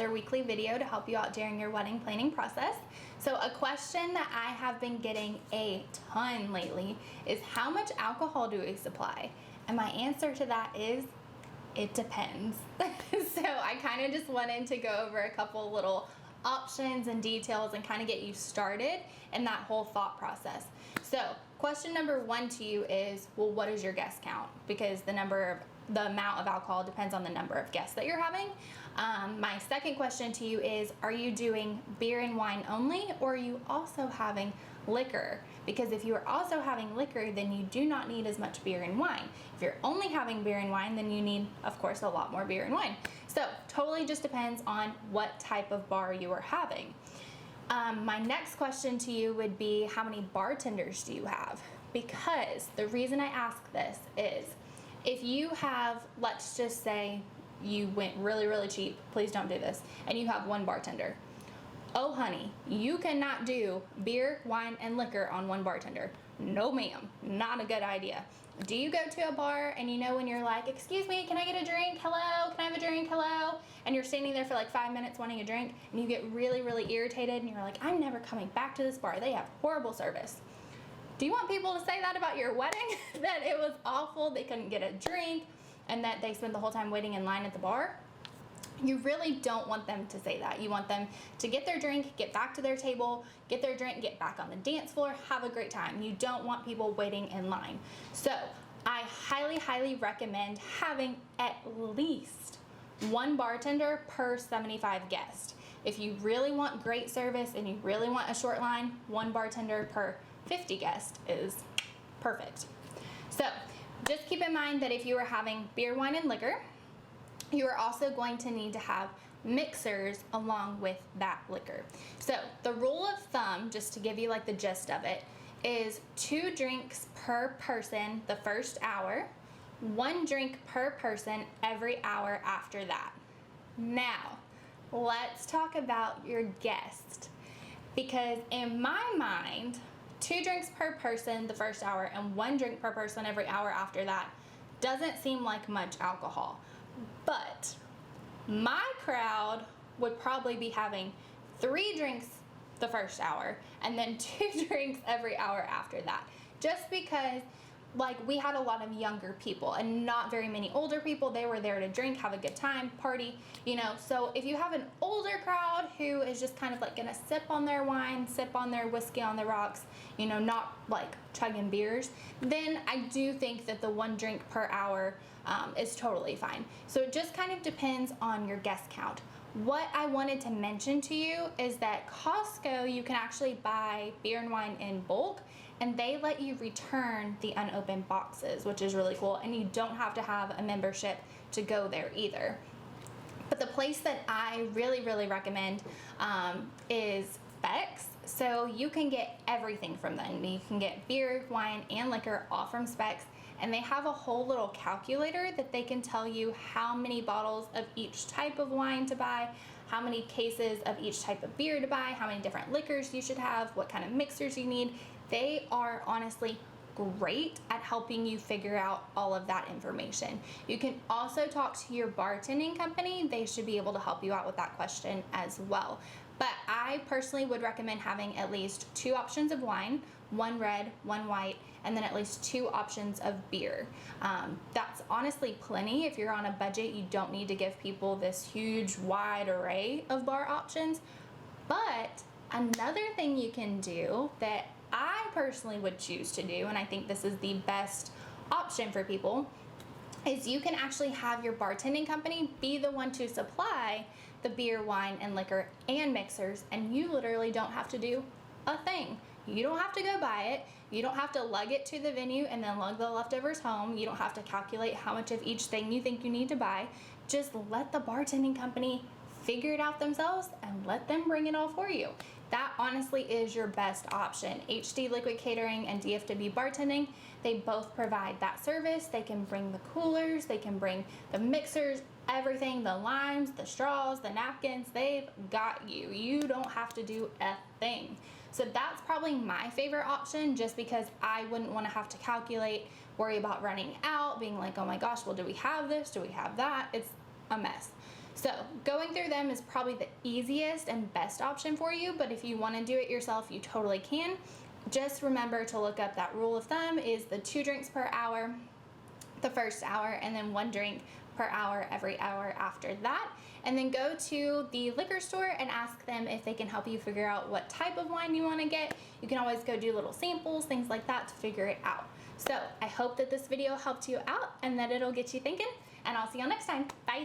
another weekly video to help you out during your wedding planning process. So a question that I have been getting a ton lately is how much alcohol do we supply? And my answer to that is it depends. So I kind of just wanted to go over a couple little options and details and kind of get you started in that whole thought process. So question number one to you is, well, what is your guest count? Because the amount of alcohol depends on the number of guests that you're having. My second question to you is, are you doing beer and wine only, or are you also having liquor? Because if you are also having liquor, then you do not need as much beer and wine. If you're only having beer and wine, then you need, of course, a lot more beer and wine. So totally just depends on what type of bar you are having. My next question to you would be, how many bartenders do you have? Because the reason I ask this is, if you have, let's just say you went really, really cheap, please don't do this, and you have one bartender. Oh honey, you cannot do beer, wine, and liquor on one bartender. No ma'am, not a good idea. Do you go to a bar and you know when you're like, excuse me, can I get a drink? Hello, can I have a drink? Hello? And you're standing there for like 5 minutes wanting a drink, and you get really, really irritated and you're like, I'm never coming back to this bar. They have horrible service. Do you want people to say that about your wedding? That it was awful, they couldn't get a drink, and that they spent the whole time waiting in line at the bar? You really don't want them to say that. You want them to get their drink, get back to their table, get their drink, get back on the dance floor, have a great time. You don't want people waiting in line. So I highly, highly recommend having at least one bartender per 75 guests. If you really want great service and you really want a short line, one bartender per 50 guests is perfect. So just keep in mind that if you are having beer, wine, and liquor, you are also going to need to have mixers along with that liquor. So the rule of thumb, just to give you like the gist of it, is 2 drinks per person the first hour, 1 drink per person every hour after that. Now, let's talk about your guest, because in my mind, 2 drinks per person the first hour and 1 drink per person every hour after that doesn't seem like much alcohol. But my crowd would probably be having 3 drinks the first hour and then 2 drinks every hour after that. Just because like we had a lot of younger people and not very many older people. They were there to drink, have a good time, party, you know. So if you have an older crowd who is just kind of like gonna sip on their wine, sip on their whiskey on the rocks, you know, not like chugging beers, then I do think that the 1 drink per hour is totally fine. So it just kind of depends on your guest count. What I wanted to mention to you is that Costco, you can actually buy beer and wine in bulk, and they let you return the unopened boxes, which is really cool, and you don't have to have a membership to go there either. But the place that I really, really recommend is Spec's. So you can get everything from them. You can get beer, wine, and liquor all from Spec's, and they have a whole little calculator that they can tell you how many bottles of each type of wine to buy, how many cases of each type of beer to buy, how many different liquors you should have, what kind of mixers you need. They are honestly great at helping you figure out all of that information. You can also talk to your bartending company. They should be able to help you out with that question as well. But I personally would recommend having at least 2 options of wine, 1 red, 1 white, and then at least 2 options of beer. That's honestly plenty. If you're on a budget, you don't need to give people this huge wide array of bar options. But another thing you can do that I personally would choose to do, and I think this is the best option for people, is you can actually have your bartending company be the one to supply the beer, wine, and liquor and mixers, and you literally don't have to do a thing. You don't have to go buy it. You don't have to lug it to the venue and then lug the leftovers home. You don't have to calculate how much of each thing you think you need to buy. Just let the bartending company figure it out themselves and let them bring it all for you. That honestly is your best option. HD Liquid Catering and DFW Bartending, they both provide that service. They can bring the coolers, they can bring the mixers, everything, the limes, the straws, the napkins, they've got you. You don't have to do a thing. So that's probably my favorite option, just because I wouldn't want to have to calculate, worry about running out, being like, oh my gosh, well, do we have this? Do we have that? It's a mess. So going through them is probably the easiest and best option for you, but if you want to do it yourself, you totally can. Just remember to look up that rule of thumb is the 2 drinks per hour the first hour, and then 1 drink per hour every hour after that. And then go to the liquor store and ask them if they can help you figure out what type of wine you want to get. You can always go do little samples, things like that, to figure it out. So I hope that this video helped you out and that it'll get you thinking, and I'll see y'all next time. Bye.